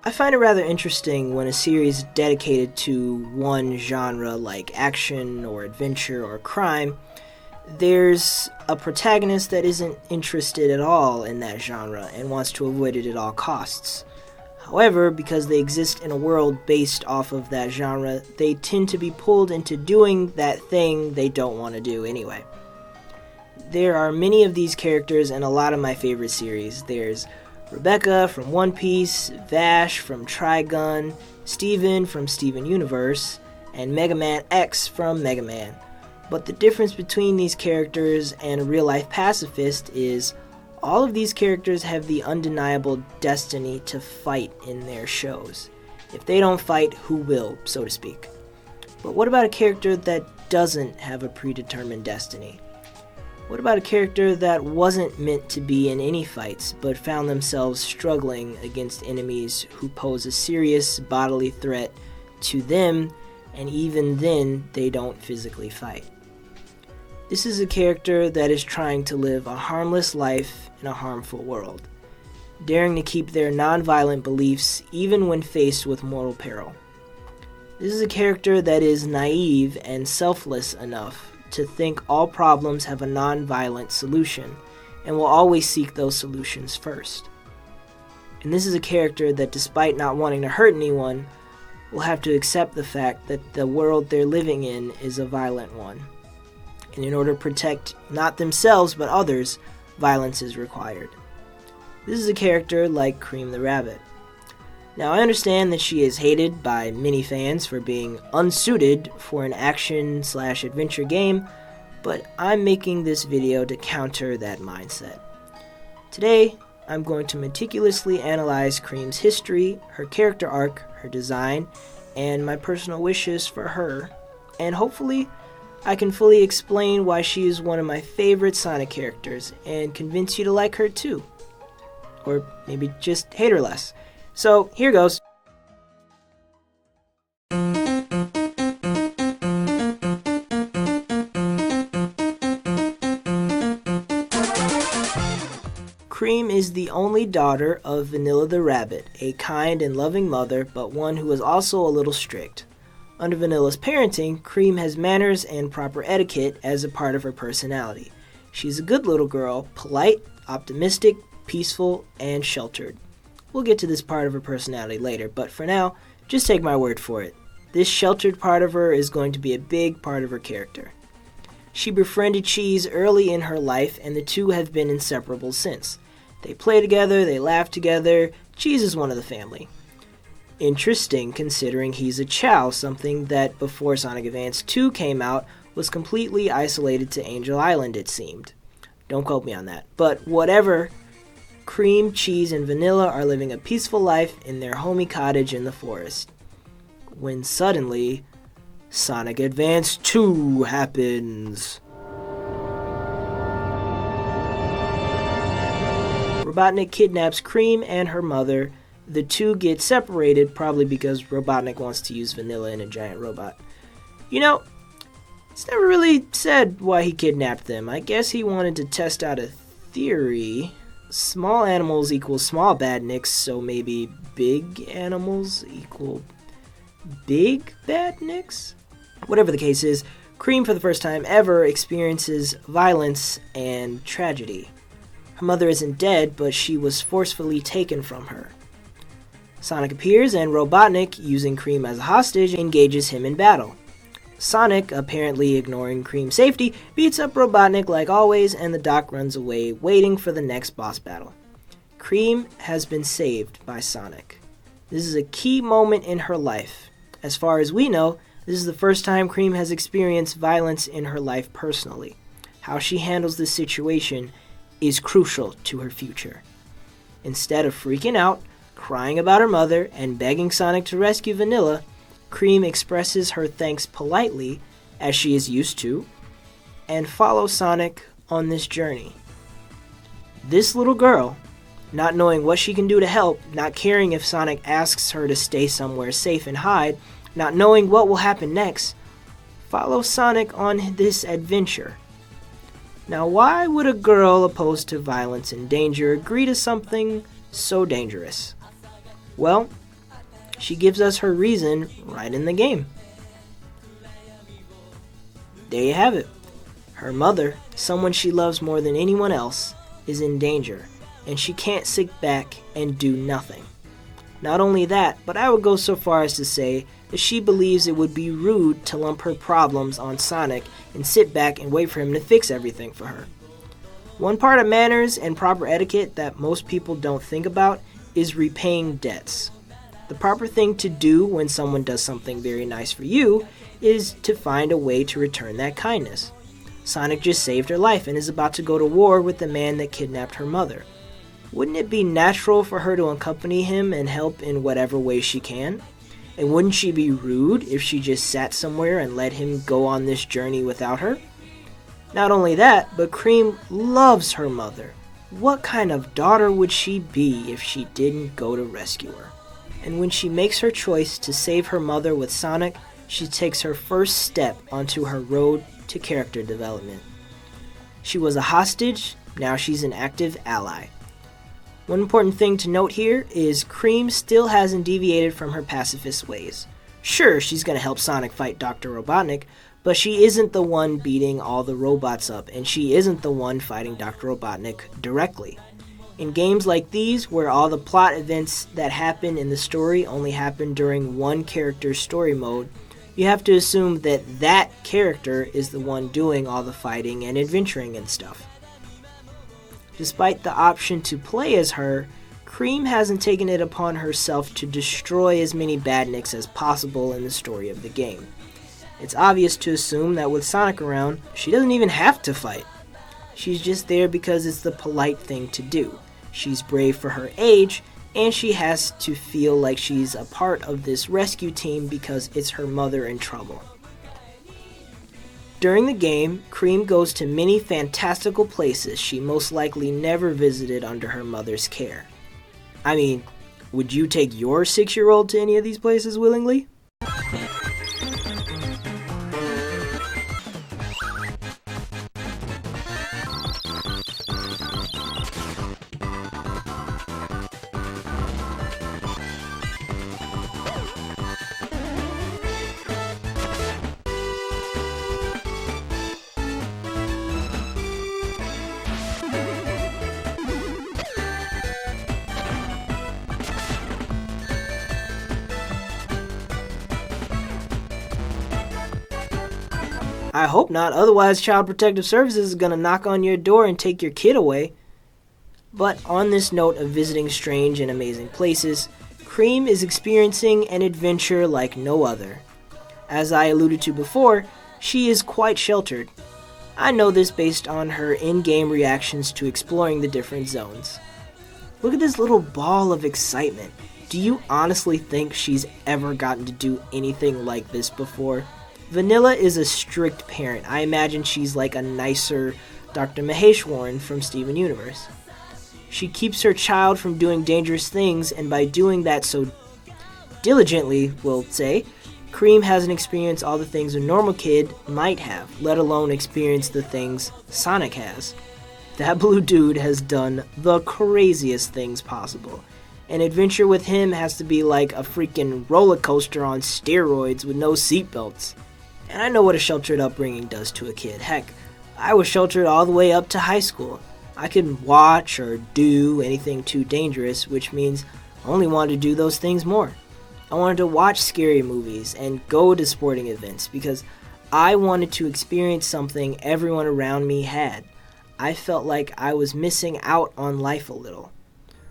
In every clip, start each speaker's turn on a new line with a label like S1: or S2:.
S1: I find it rather interesting when a series is dedicated to one genre like action or adventure or crime, there's a protagonist that isn't interested at all in that genre and wants to avoid it at all costs. However, because they exist in a world based off of that genre, they tend to be pulled into doing that thing they don't want to do anyway. There are many of these characters in a lot of my favorite series. There's Rebecca from One Piece, Vash from Trigun, Steven from Steven Universe, and Mega Man X from Mega Man. But the difference between these characters and a real-life pacifist is all of these characters have the undeniable destiny to fight in their shows. If they don't fight, who will, so to speak? But what about a character that doesn't have a predetermined destiny? What about a character that wasn't meant to be in any fights, but found themselves struggling against enemies who pose a serious bodily threat to them, and even then, they don't physically fight? This is a character that is trying to live a harmless life in a harmful world, daring to keep their non-violent beliefs even when faced with mortal peril. This is a character that is naive and selfless enough to think all problems have a non-violent solution, and will always seek those solutions first. And this is a character that, despite not wanting to hurt anyone, will have to accept the fact that the world they're living in is a violent one. And in order to protect not themselves but others, violence is required. This is a character like Cream the Rabbit. Now, I understand that she is hated by many fans for being unsuited for an action/adventure game, but I'm making this video to counter that mindset. Today, I'm going to meticulously analyze Cream's history, her character arc, her design, and my personal wishes for her, and hopefully, I can fully explain why she is one of my favorite Sonic characters and convince you to like her too. Or maybe just hate her less. So, here goes. Cream is the only daughter of Vanilla the Rabbit, a kind and loving mother, but one who is also a little strict. Under Vanilla's parenting, Cream has manners and proper etiquette as a part of her personality. She's a good little girl, polite, optimistic, peaceful, and sheltered. We'll get to this part of her personality later, but for now, just take my word for it. This sheltered part of her is going to be a big part of her character. She befriended Cheese early in her life, and the two have been inseparable since. They play together, they laugh together. Cheese is one of the family. Interesting, considering he's a Chow, something that before Sonic Advance 2 came out was completely isolated to Angel Island, it seemed. Don't quote me on that. But whatever, Cream, Cheese, and Vanilla are living a peaceful life in their homey cottage in the forest. When suddenly, Sonic Advance 2 happens. Robotnik kidnaps Cream and her mother. The two get separated, probably because Robotnik wants to use Vanilla in a giant robot. You know, it's never really said why he kidnapped them. I guess he wanted to test out a theory. Small animals equal small badniks, so maybe big animals equal big badniks? Whatever the case is, Cream for the first time ever experiences violence and tragedy. Her mother isn't dead, but she was forcefully taken from her. Sonic appears, and Robotnik, using Cream as a hostage, engages him in battle. Sonic, apparently ignoring Cream's safety, beats up Robotnik like always, and the Doc runs away, waiting for the next boss battle. Cream has been saved by Sonic. This is a key moment in her life. As far as we know, this is the first time Cream has experienced violence in her life personally. How she handles this situation is crucial to her future. Instead of freaking out, crying about her mother, and begging Sonic to rescue Vanilla, Cream expresses her thanks politely, as she is used to, and follows Sonic on this journey. This little girl, not knowing what she can do to help, not caring if Sonic asks her to stay somewhere safe and hide, not knowing what will happen next, follows Sonic on this adventure. Now, why would a girl opposed to violence and danger agree to something so dangerous? Well, She gives us her reason right in the game. There you have it. Her mother, someone she loves more than anyone else, is in danger, and she can't sit back and do nothing. Not only that, but I would go so far as to say that she believes it would be rude to lump her problems on Sonic and sit back and wait for him to fix everything for her. One part of manners and proper etiquette that most people don't think about is repaying debts. The proper thing to do when someone does something very nice for you is to find a way to return that kindness. Sonic just saved her life and is about to go to war with the man that kidnapped her mother. Wouldn't it be natural for her to accompany him and help in whatever way she can? And wouldn't she be rude if she just sat somewhere and let him go on this journey without her? Not only that, but Cream loves her mother. What kind of daughter would she be if she didn't go to rescue her? And when she makes her choice to save her mother with Sonic, she takes her first step onto her road to character development. She was a hostage, now she's an active ally. One important thing to note here is Cream still hasn't deviated from her pacifist ways. Sure, she's going to help Sonic fight Dr. Robotnik, but she isn't the one beating all the robots up, and she isn't the one fighting Dr. Robotnik directly. In games like these, where all the plot events that happen in the story only happen during one character's story mode, you have to assume that that character is the one doing all the fighting and adventuring and stuff. Despite the option to play as her, Cream hasn't taken it upon herself to destroy as many badniks as possible in the story of the game. It's obvious to assume that with Sonic around, she doesn't even have to fight. She's just there because it's the polite thing to do. She's brave for her age, and she has to feel like she's a part of this rescue team because it's her mother in trouble. During the game, Cream goes to many fantastical places she most likely never visited under her mother's care. I mean, would you take your 6-year-old to any of these places willingly? I hope not, otherwise Child Protective Services is going to knock on your door and take your kid away. But on this note of visiting strange and amazing places, Cream is experiencing an adventure like no other. As I alluded to before, she is quite sheltered. I know this based on her in-game reactions to exploring the different zones. Look at this little ball of excitement. Do you honestly think she's ever gotten to do anything like this before? Vanilla is a strict parent. I imagine she's like a nicer Dr. Maheshwaran from Steven Universe. She keeps her child from doing dangerous things, and by doing that so diligently, we'll say, Cream hasn't experienced all the things a normal kid might have, let alone experience the things Sonic has. That blue dude has done the craziest things possible. An adventure with him has to be like a freaking roller coaster on steroids with no seatbelts. And I know what a sheltered upbringing does to a kid. Heck, I was sheltered all the way up to high school. I couldn't watch or do anything too dangerous, which means I only wanted to do those things more. I wanted to watch scary movies and go to sporting events because I wanted to experience something everyone around me had. I felt like I was missing out on life a little.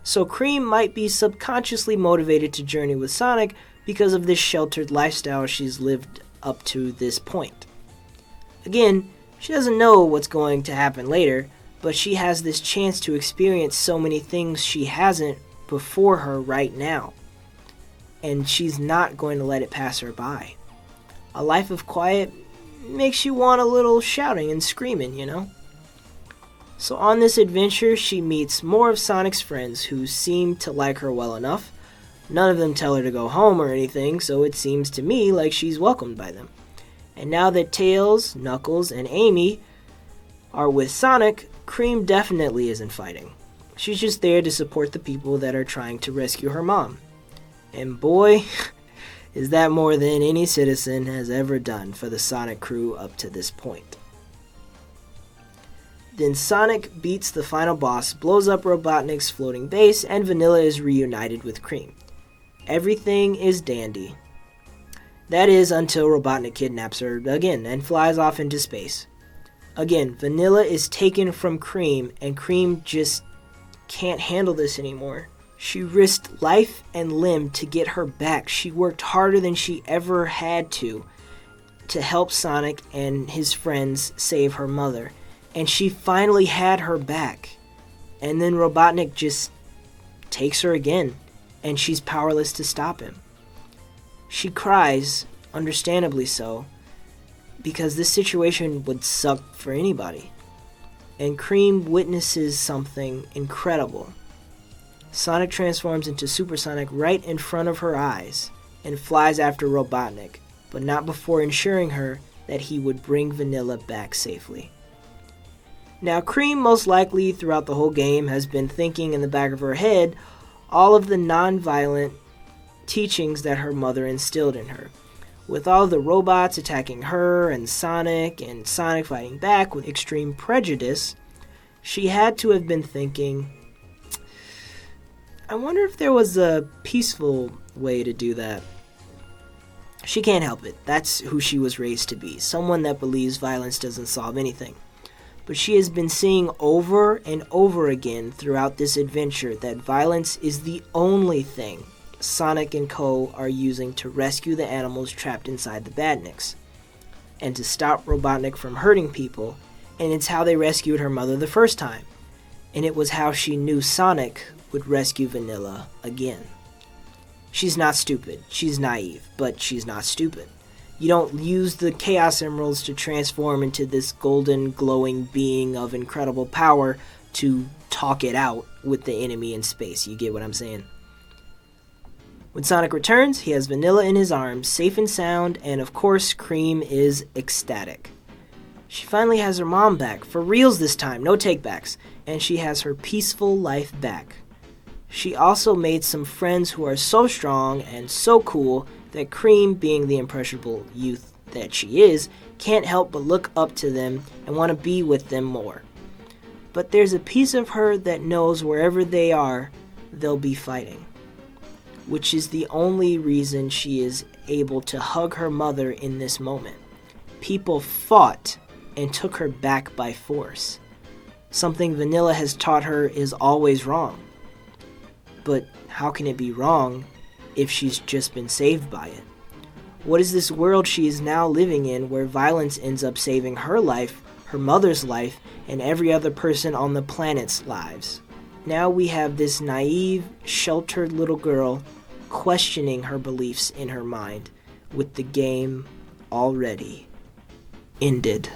S1: So Cream might be subconsciously motivated to journey with Sonic because of this sheltered lifestyle she's lived up to this point. Again, she doesn't know what's going to happen later, but she has this chance to experience so many things she hasn't before her right now. And she's not going to let it pass her by. A life of quiet makes you want a little shouting and screaming, you know? So on this adventure, she meets more of Sonic's friends who seem to like her well enough. None of them tell her to go home or anything, so it seems to me like she's welcomed by them. And now that Tails, Knuckles, and Amy are with Sonic, Cream definitely isn't fighting. She's just there to support the people that are trying to rescue her mom. And boy, is that more than any citizen has ever done for the Sonic crew up to this point. Then Sonic beats the final boss, blows up Robotnik's floating base, and Vanilla is reunited with Cream. Everything is dandy. That is until Robotnik kidnaps her again and flies off into space. Again, Vanilla is taken from Cream, and Cream just can't handle this anymore. She risked life and limb to get her back. She worked harder than she ever had to help Sonic and his friends save her mother. And she finally had her back. And then Robotnik just takes her again, and she's powerless to stop him. She cries, understandably so, because this situation would suck for anybody. And Cream witnesses something incredible. Sonic transforms into Super Sonic right in front of her eyes and flies after Robotnik, but not before ensuring her that he would bring Vanilla back safely. Now, Cream most likely throughout the whole game has been thinking in the back of her head all of the non-violent teachings that her mother instilled in her. With all the robots attacking her and Sonic fighting back with extreme prejudice, she had to have been thinking, I wonder if there was a peaceful way to do that. She can't help it. That's who she was raised to be, someone that believes violence doesn't solve anything. But she has been seeing over and over again throughout this adventure that violence is the only thing Sonic and Co. are using to rescue the animals trapped inside the Badniks, and to stop Robotnik from hurting people, and it's how they rescued her mother the first time, and it was how she knew Sonic would rescue Vanilla again. She's not stupid. She's naive, but she's not stupid. You don't use the Chaos Emeralds to transform into this golden, glowing being of incredible power to talk it out with the enemy in space. You get what I'm saying? When Sonic returns, he has Vanilla in his arms, safe and sound, and of course, Cream is ecstatic. She finally has her mom back, for reals this time, no takebacks, and she has her peaceful life back. She also made some friends who are so strong and so cool that Cream, being the impressionable youth that she is, can't help but look up to them and want to be with them more. But there's a piece of her that knows wherever they are, they'll be fighting, which is the only reason she is able to hug her mother in this moment. People fought and took her back by force. Something Vanilla has taught her is always wrong. But how can it be wrong if she's just been saved by it? What is this world she is now living in where violence ends up saving her life, her mother's life, and every other person on the planet's lives? Now we have this naive, sheltered little girl questioning her beliefs in her mind, with the game already ended.